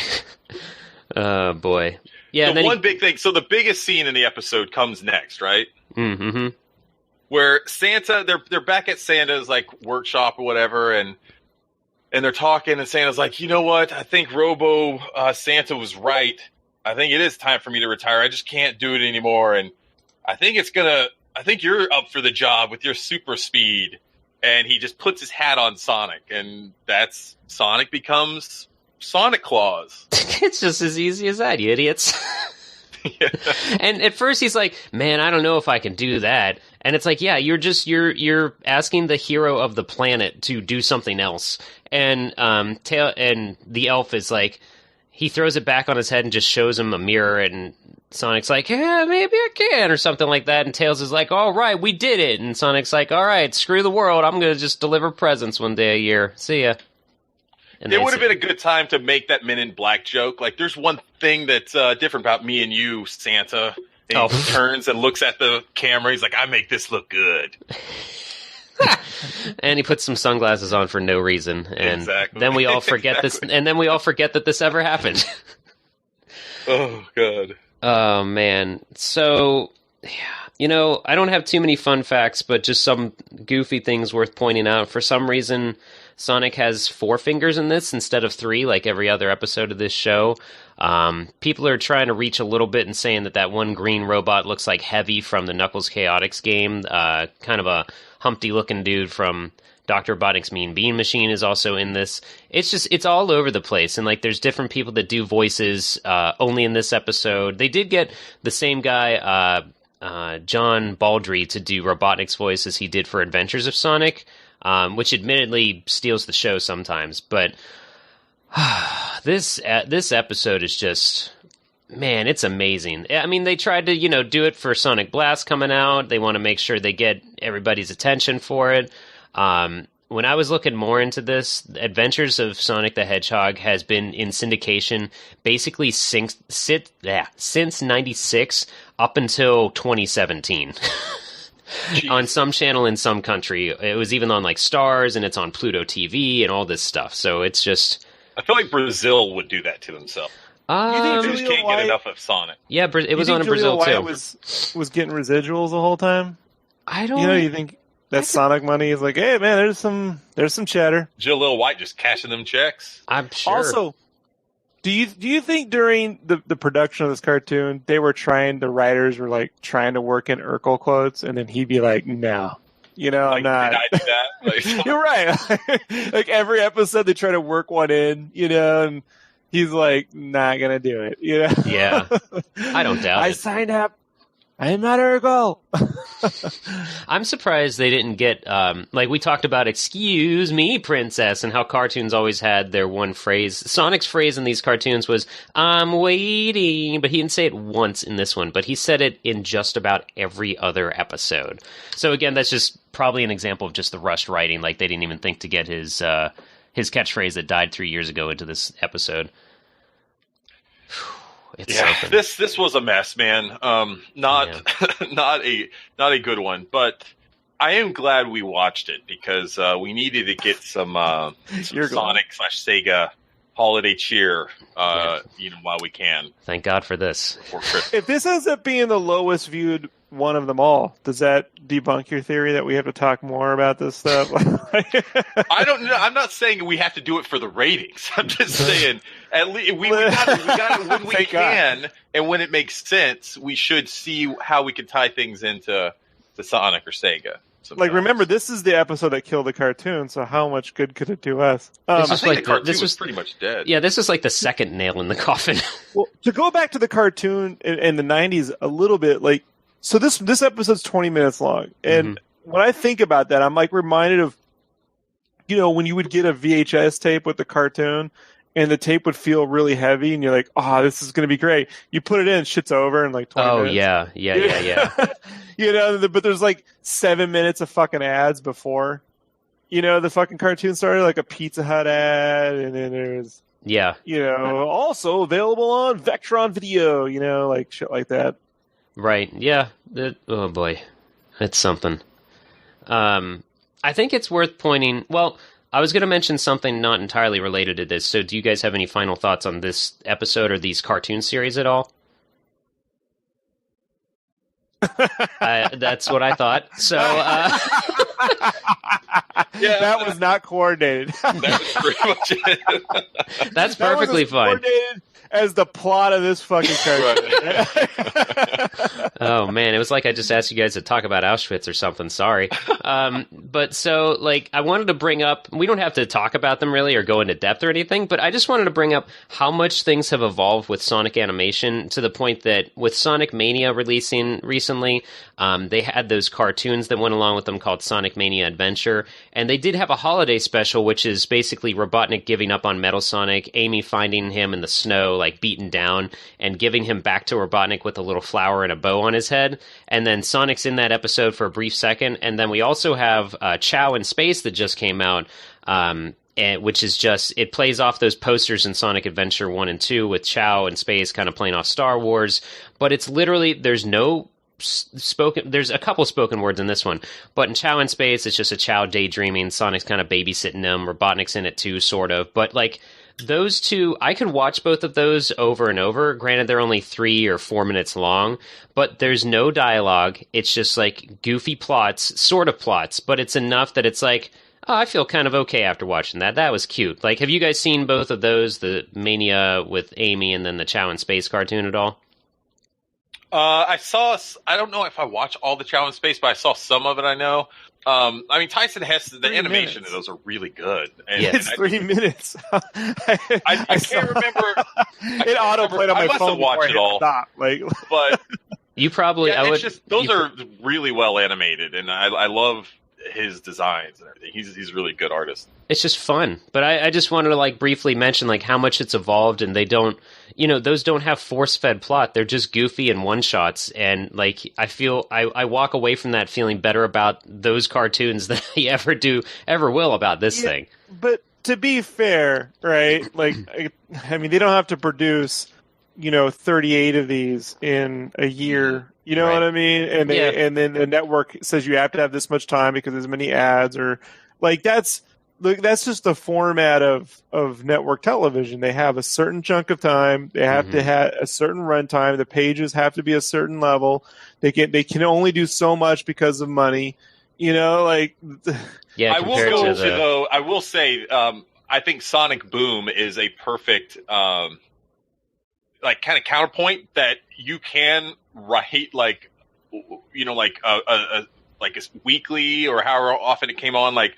Oh boy. Yeah, one big thing. So the biggest scene in the episode comes next, right? Mm-hmm. Where Santa, they're back at Santa's like workshop or whatever, and they're talking, and Santa's like, you know what? I think Santa was right. I think it is time for me to retire. I just can't do it anymore, and I think you're up for the job with your super speed. And he just puts his hat on Sonic, and that's Sonic becomes Sonic Claus. It's just as easy as that, you idiots. Yeah. And at first he's like, man, I don't know if I can do that. And it's like, yeah, you're asking the hero of the planet to do something else. And and the elf is like, he throws it back on his head and just shows him a mirror, and Sonic's like, yeah, maybe I can, or something like that. And Tails is like, all right, we did it. And Sonic's like, all right, screw the world. I'm going to just deliver presents one day a year. See ya. And it would have been a good time to make that Men in Black joke. Like, there's one thing that's different about me and you, Santa. And he turns and looks at the camera. He's like, I make this look good. And he puts some sunglasses on for no reason. And exactly. Then we all forget this. And then we all forget that this ever happened. Oh, God. Oh, man. So, I don't have too many fun facts, but just some goofy things worth pointing out. For some reason, Sonic has 4 fingers in this instead of 3, like every other episode of this show. People are trying to reach a little bit and saying that one green robot looks like Heavy from the Knuckles Chaotix game. Kind of a Humpty-looking dude from Dr. Robotnik's Mean Bean Machine is also in this. It's all over the place. And, like, there's different people that do voices only in this episode. They did get the same guy, John Baldry, to do Robotnik's voice as he did for Adventures of Sonic. Which admittedly steals the show sometimes, but this episode is just, man, it's amazing. I mean, they tried to, do it for Sonic Blast coming out. They want to make sure they get everybody's attention for it. When when I was looking more into this, Adventures of Sonic the Hedgehog has been in syndication basically since 96 up until 2017. On some channel in some country. It was even on like Stars, and it's on Pluto TV and all this stuff. So it's just... I feel like Brazil would do that to themselves. You think They just can't get enough of Sonic. Yeah, it was on in Brazil Julia too. White was getting residuals the whole time? I don't... You think that Sonic money is like, hey man, there's some cheddar. Jaleel White just cashing them checks. I'm sure. Also, do you think during the production of this cartoon the writers were like trying to work in Urkel quotes, and then he'd be like, no, I'm not. Did I do that? Like, You're right. Like every episode they try to work one in, and he's like, not gonna do it, Yeah, I don't doubt I it. signed up. I'm not Urkel. I'm surprised they didn't get, like we talked about, excuse me, princess, and how cartoons always had their one phrase. Sonic's phrase in these cartoons was, I'm waiting, but he didn't say it once in this one, but he said it in just about every other episode. So again, that's just probably an example of just the rushed writing, like they didn't even think to get his catchphrase that died 3 years ago into this episode. It's something. This was a mess, man. Not a good one, but I am glad we watched it because we needed to get some Sonic/Sega holiday cheer, while we can. Thank God for this. Before Christmas. If this ends up being the lowest viewed one of them all, does that debunk your theory that we have to talk more about this stuff? I don't know. I'm not saying we have to do it for the ratings. I'm just saying at least we got it when we can, and when it makes sense, we should see how we can tie things into Sonic or Sega. Remember, this is the episode that killed the cartoon, so how much good could it do us? I think the cartoon was pretty much dead. Yeah, this is like the second nail in the coffin. Well, to go back to the cartoon in the 90s a little bit, so this episode's 20 minutes long, and when I think about that, I'm like reminded of, when you would get a VHS tape with the cartoon, and the tape would feel really heavy, and you're like, oh, this is going to be great. You put it in, shit's over in like 20 minutes. Oh, yeah. But there's like 7 minutes of fucking ads before, the fucking cartoon started, like a Pizza Hut ad, and then there's, also available on Vectron Video, like shit like that. Right, yeah. Oh, boy. That's something. I think it's worth pointing... Well, I was going to mention something not entirely related to this, so do you guys have any final thoughts on this episode or these cartoon series at all? That's what I thought. So, that was not coordinated. That was pretty much it. That's perfectly fine. Coordinated as the plot of this fucking cartoon. Oh man, it was like I just asked you guys to talk about Auschwitz or something. Sorry. But so, I wanted to bring up, we don't have to talk about them really or go into depth or anything, but I just wanted to bring up how much things have evolved with Sonic animation to the point that with Sonic Mania releasing recently, they had those cartoons that went along with them called Sonic Mania Adventure, and they did have a holiday special, which is basically Robotnik giving up on Metal Sonic, Amy finding him in the snow, beaten down, and giving him back to Robotnik with a little flower and a bow on his head. And then Sonic's in that episode for a brief second. And then we also have Chow in Space that just came out, which is just, it plays off those posters in Sonic Adventure 1 and 2 with Chow in Space kind of playing off Star Wars. But it's literally, there's a couple spoken words in this one, but in Chow in Space, it's just a Chow daydreaming. Sonic's kind of babysitting him. Robotnik's in it too, sort of. But those two, I could watch both of those over and over. Granted, they're only 3 or 4 minutes long, but there's no dialogue. It's just goofy plots, sort of plots, but it's enough that it's I feel kind of okay after watching that. That was cute. Have you guys seen both of those, the Mania with Amy and then the Chow in Space cartoon at all? I don't know if I watch all the Chow in Space, but I saw some of it, I know. Tyson Hesse, the animation of those are really good. And, it's 3 minutes. I can't remember. It auto-played on my phone. I must have watched it all. But you probably, those are really well animated, and I love his designs and everything. He's a really good artist. It's just fun. But I just wanted to like briefly mention like how much it's evolved, and they don't, those don't have force-fed plot. They're just goofy and one-shots, and like I feel I walk away from that feeling better about those cartoons than I ever will about this thing. But to be fair, right? Like, I mean, they don't have to produce, 38 of these in a year. You know what I mean? And and then the network says you have to have this much time because there's many ads, or like that's just the format of network television. They have a certain chunk of time. They have to have a certain runtime. The pages have to be a certain level. They can only do so much because of money. Like I will go though. I will say I think Sonic Boom is a perfect like kind of counterpoint that you can write like a weekly or however often it came on, like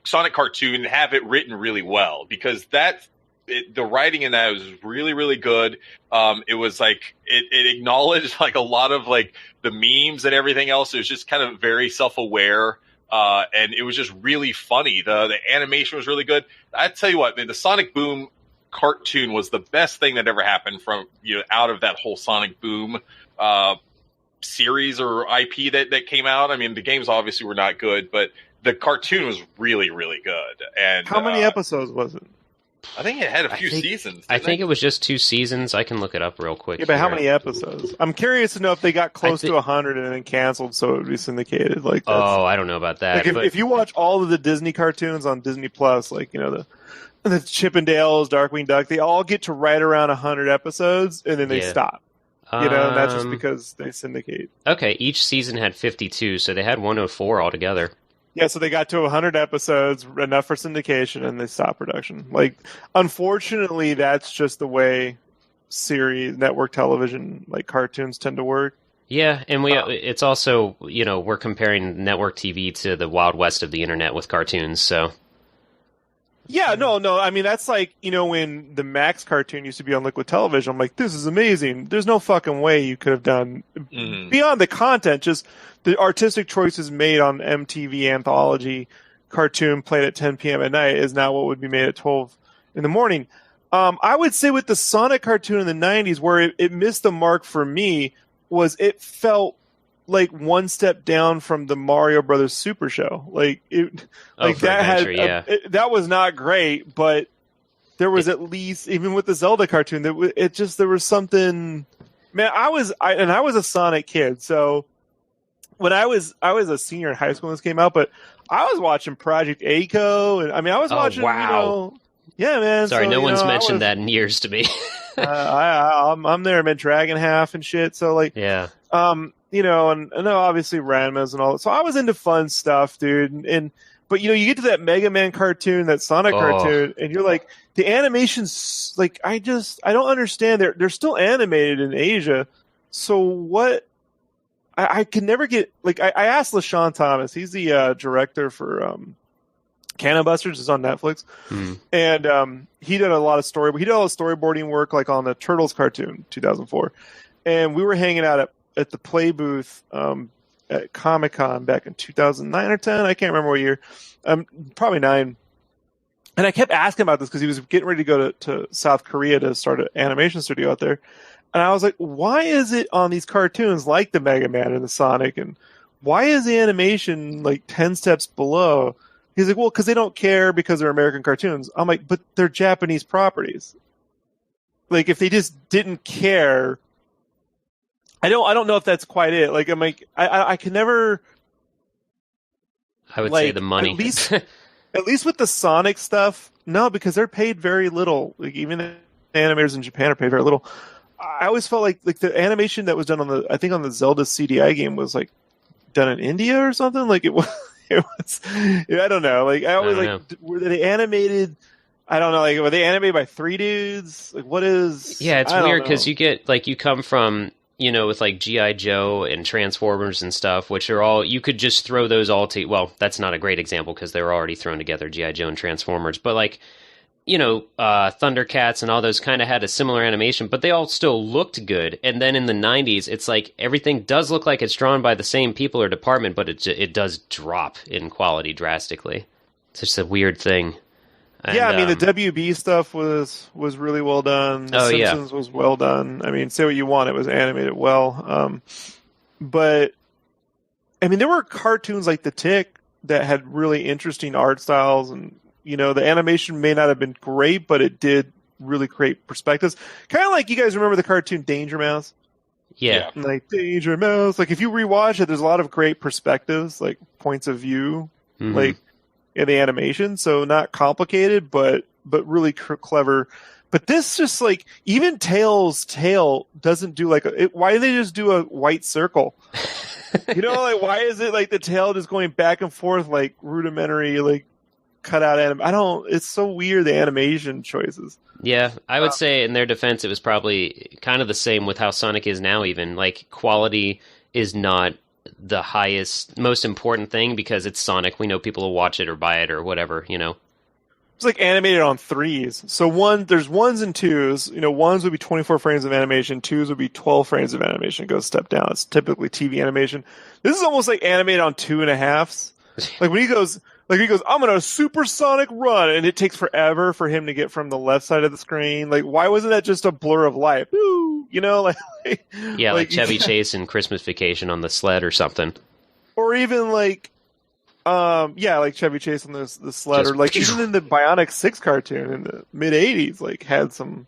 Sonic cartoon, have it written really well, because the writing in that was really, really good. It was like it acknowledged like a lot of like the memes and everything else. It was just kind of very self-aware, and it was just really funny. The animation was really good. I tell you what, man, the Sonic Boom cartoon was the best thing that ever happened from out of that whole Sonic Boom series or IP that came out. I mean, the games obviously were not good, but the cartoon was really, really good. And how many episodes was it? I think it had a few seasons. I think it was just 2 seasons. I can look it up real quick. Yeah, but how many episodes? I'm curious to know if they got close to 100 and then canceled so it would be syndicated. Like, I don't know about that. Like if you watch all of the Disney cartoons on Disney Plus, like the Chippendales, Darkwing Duck, they all get to right around 100 episodes and then they stop. And that's just because they syndicate. Okay, each season had 52, so they had 104 altogether. Yeah, so they got to 100 episodes, enough for syndication, and they stopped production. Like, unfortunately, that's just the way series, network television, like cartoons tend to work. Yeah, and it's also, we're comparing network TV to the Wild West of the internet with cartoons, so... Yeah, no. I mean, that's like, when the Max cartoon used to be on Liquid Television, I'm like, this is amazing. There's no fucking way you could have done, beyond the content, just the artistic choices made on MTV Anthology cartoon played at 10 p.m. at night is now what would be made at 12 in the morning. I would say with the Sonic cartoon in the 90s, where it missed the mark for me, was it felt like one step down from the Mario Brothers Super Show. Like that was not great, but there was at least, even with the Zelda cartoon, there was something. Man, I was a Sonic kid, so when I was a senior in high school when this came out, but I was watching Project A-ko, and I mean I was watching. Wow. Yeah, man. Sorry, no one's mentioned that in years to me. I'm there, man. Dragon Half and shit. So like, yeah. And I know obviously Ranma's and all that. So I was into fun stuff, dude. But you get to that Mega Man cartoon, that Sonic cartoon, and you're like, the animation's like, I don't understand. They're still animated in Asia. So what? I can never get, like, I asked LaShawn Thomas. He's the director for Cannon Busters. Is on Netflix. And he did a lot of storyboarding work, like on the Turtles cartoon, 2004. And we were hanging out at the Play booth at Comic-Con back in 2009 or 10. I can't remember what year. Probably 9. And I kept asking about this because he was getting ready to go to South Korea to start an animation studio out there. And I was like, why is it on these cartoons like the Mega Man and the Sonic, and why is the animation like 10 steps below? He's like, well, because they don't care because they're American cartoons. I'm like, but they're Japanese properties. Like, if they just didn't care... I don't know if that's quite it. Like, I'm like, I can never. I would say the money. At least with the Sonic stuff, no, because they're paid very little. Like, even the animators in Japan are paid very little. I always felt like the animation that was done on the Zelda CDI game was like done in India or something. Like it was. I don't know. Like I always were they animated? I don't know. Like, were they animated by 3 dudes? Like, what is? Yeah, it's weird because you get like you come from. With like G.I. Joe and Transformers and stuff, which are all, you could just throw those all well, that's not a great example because they were already thrown together, G.I. Joe and Transformers, but like, Thundercats and all those kind of had a similar animation, but they all still looked good. And then in the 90s, it's like everything does look like it's drawn by the same people or department, but it does drop in quality drastically. It's just a weird thing. And, yeah, I mean, the WB stuff was really well done. The Simpsons was well done. I mean, say what you want, it was animated well. But, I mean, there were cartoons like The Tick that had really interesting art styles, and, the animation may not have been great, but it did really create perspectives. Kind of like, you guys remember the cartoon Danger Mouse? Yeah. Like, Danger Mouse. Like, if you rewatch it, there's a lot of great perspectives, like, points of view, like, in the animation. So not complicated, but really clever. But this just, like, even Tails' tail doesn't do, like, why do they just do a white circle? Like, why is it, like, the tail just going back and forth, like, rudimentary, like, cut out it's so weird, the animation choices. Yeah, I would say in their defense, it was probably kind of the same with how Sonic is now even. Like, quality is not the highest, most important thing because it's Sonic. We know people will watch it or buy it or whatever, It's like animated on threes. So there's ones and twos. Ones would be 24 frames of animation. Twos would be 12 frames of animation. It goes step down. It's typically TV animation. This is almost like animated on 2.5s. Like when he goes, I'm on a supersonic run, and it takes forever for him to get from the left side of the screen. Like, why wasn't that just a blur of light? Ooh, like Chevy Chase in Christmas Vacation on the sled or something. Or even like Chevy Chase on the sled, or like even in the Bionic 6 cartoon in the mid 80s, like had some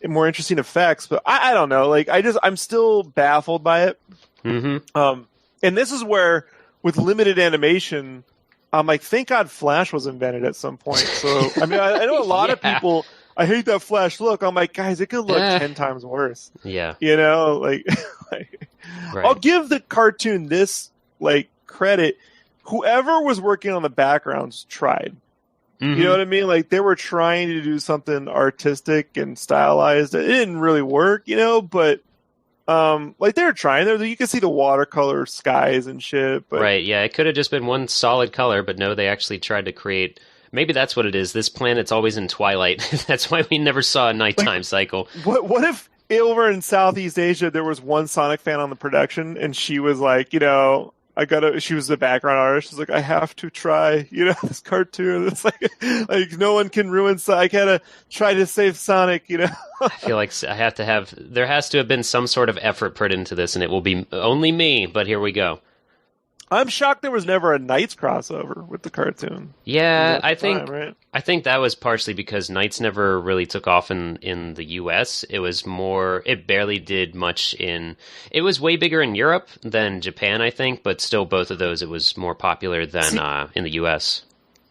more interesting effects. But I don't know. Like I'm still baffled by it. Mm-hmm. And this is where with limited animation, I'm like, thank God Flash was invented at some point. So I mean, I know a lot of people. I hate that Flash look. I'm like, guys, it could look 10 times worse. Yeah. Right. I'll give the cartoon this, like, credit. Whoever was working on the backgrounds tried. Mm-hmm. You know what I mean? Like, they were trying to do something artistic and stylized. It didn't really work, but like they were trying. You can see the watercolor skies and shit. But... Right, yeah. It could have just been one solid color, but no, they actually tried to create... Maybe that's what it is. This planet's always in twilight. That's why we never saw a nighttime cycle. What if over in Southeast Asia there was one Sonic fan on the production, and she was like, she was the background artist. She's like, I have to try, this cartoon. It's like no one can ruin Sonic. I gotta try to save Sonic, I feel like there has to have been some sort of effort put into this, and it will be only me, but here we go. I'm shocked there was never a Knights crossover with the cartoon. Yeah, I think right? I think that was partially because Knights never really took off in the US. It barely did much it was way bigger in Europe than Japan, I think, but still both of those it was more popular than in the US.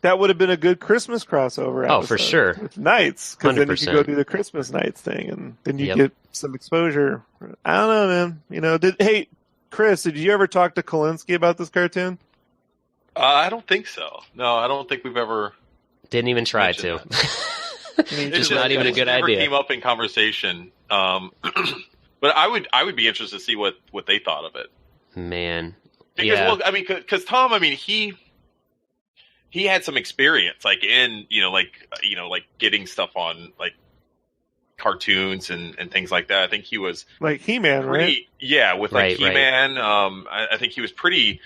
That would have been a good Christmas crossover episode. Oh, for sure. With Knights, because then you 100%. could go do the Christmas Knights thing, and then you get some exposure. I don't know, man. Hey, Chris, did you ever talk to Kolinsky about this cartoon? I don't think so. No, I don't think we've ever... Didn't even try to. Just not even a good idea. It came up in conversation. But I would be interested to see what they thought of it. Man. Because, well, I mean, because Tom, I mean, he had some experience, like in, like getting stuff on, like, cartoons and things like that. I think he was like He-Man, right? Yeah, with like He-Man. Right. I think he was pretty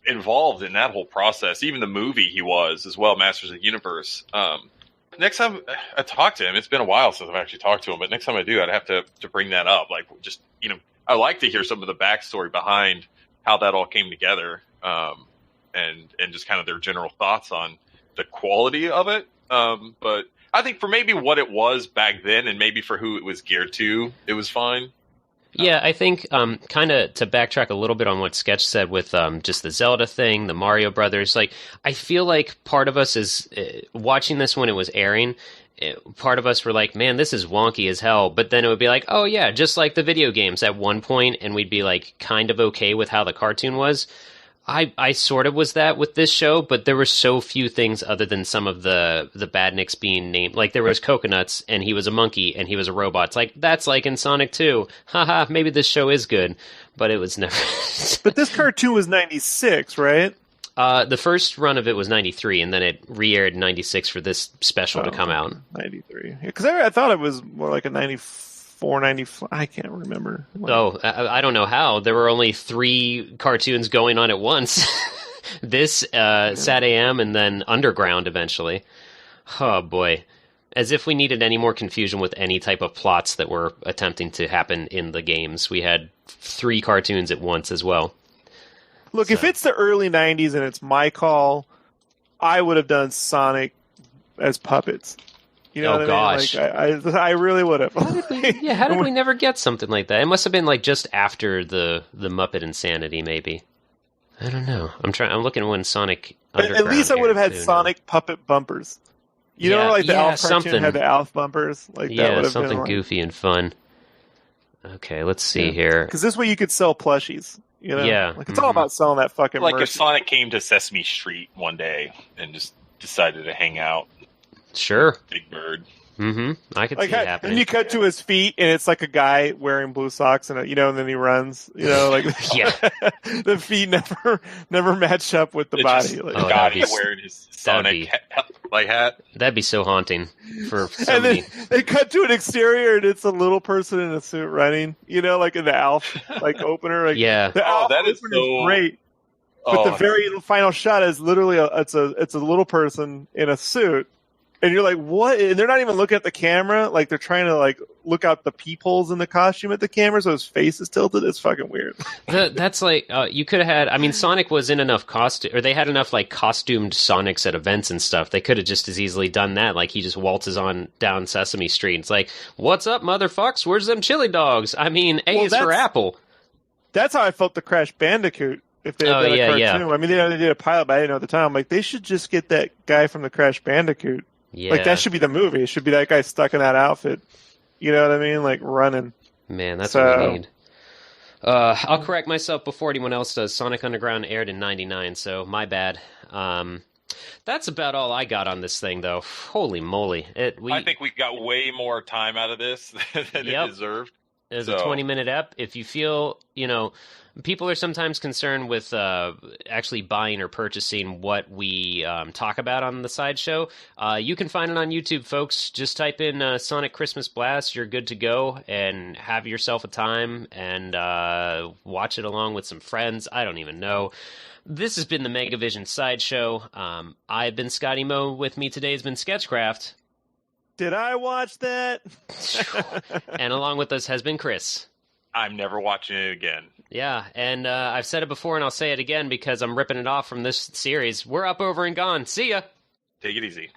involved in that whole process. Even the movie he was as well, Masters of the Universe. Next time I talk to him, it's been a while since I've actually talked to him, but next time I do, I'd have to bring that up. Like, just, I like to hear some of the backstory behind how that all came together, and just kind of their general thoughts on the quality of it. But I think for maybe what it was back then, and maybe for who it was geared to, it was fine. Yeah, I think kind of to backtrack a little bit on what Sketch said with just the Zelda thing, the Mario Brothers. Like, I feel like part of us is watching this when it was airing. Part of us were like, man, this is wonky as hell. But then it would be like, oh yeah, just like the video games at one point, and we'd be like kind of okay with how the cartoon was. I sort of was that with this show, but there were so few things other than some of the badniks being named. Like, there was Coconuts, and he was a monkey, and he was a robot. It's like, that's like in Sonic 2. Haha, maybe this show is good. But it was never... But this cartoon was 96, right? The first run of it was 93, and then it re-aired in 96 for this special to come out. 93. Because I thought it was more like a 94, 95. I can't remember. I don't know how. There were only 3 cartoons going on at once. This, Sat AM, and then Underground eventually. Oh, boy. As if we needed any more confusion with any type of plots that were attempting to happen in the games. We had 3 cartoons at once as well. Look, if it's the early 90s and it's my call, I would have done Sonic as puppets. You know what gosh. I mean? Like, I really would have. How did we never get something like that? It must have been like just after the Muppet Insanity, maybe. I don't know. I'm looking when Sonic Underground. At least I would have had Sonic puppet bumpers. You know, like the Alf cartoon had the Alf bumpers. Like that would have something been goofy and fun. Okay, let's see here. Because this way you could sell plushies. You know? Yeah. Like, it's all about selling that fucking Like merch. if Sonic came to Sesame Street one day and just decided to hang out. Sure. Big Bird. Mm-hmm. I could see it happening. And you cut to his feet, and it's like a guy wearing blue socks, and and then he runs. Like the feet never match up with the body. Just, like, Scotty wearing his Sonic hat. That'd be so haunting for and somebody. then they cut to an exterior, and it's a little person in a suit running. Like in the Alf opener. Like, the Alf that is opener is great. But the very final shot is literally it's a little person in a suit. And you're like, what? And they're not even looking at the camera. Like, they're trying to, look out the peepholes in the costume at the camera so his face is tilted. It's fucking weird. That's like, you could have had, Sonic was in enough costume, or they had enough, costumed Sonics at events and stuff. They could have just as easily done that. Like, he just waltzes on down Sesame Street. It's like, what's up, motherfucks? Where's them chili dogs? A is for apple. That's how I felt the Crash Bandicoot. If they had done a cartoon. Yeah. They did a pilot, but I didn't know at the time. Like, they should just get that guy from the Crash Bandicoot. Yeah. Like, that should be the movie. It should be that guy stuck in that outfit. You know what I mean? Like, running. Man, that's what we need. I'll correct myself before anyone else does. Sonic Underground aired in 99, so my bad. That's about all I got on this thing, though. Holy moly. I think we got way more time out of this than it deserved. It's a 20-minute ep. If you feel, people are sometimes concerned with actually buying or purchasing what we talk about on the sideshow. You can find it on YouTube, folks. Just type in Sonic Christmas Blast. You're good to go and have yourself a time and watch it along with some friends. I don't even know. This has been the Megavision Sideshow. I've been Scotty Mo. With me today has been Sketchcraft. Did I watch that? And along with us has been Chris. I'm never watching it again. Yeah, and I've said it before and I'll say it again because I'm ripping it off from this series. We're up, over, and gone. See ya! Take it easy.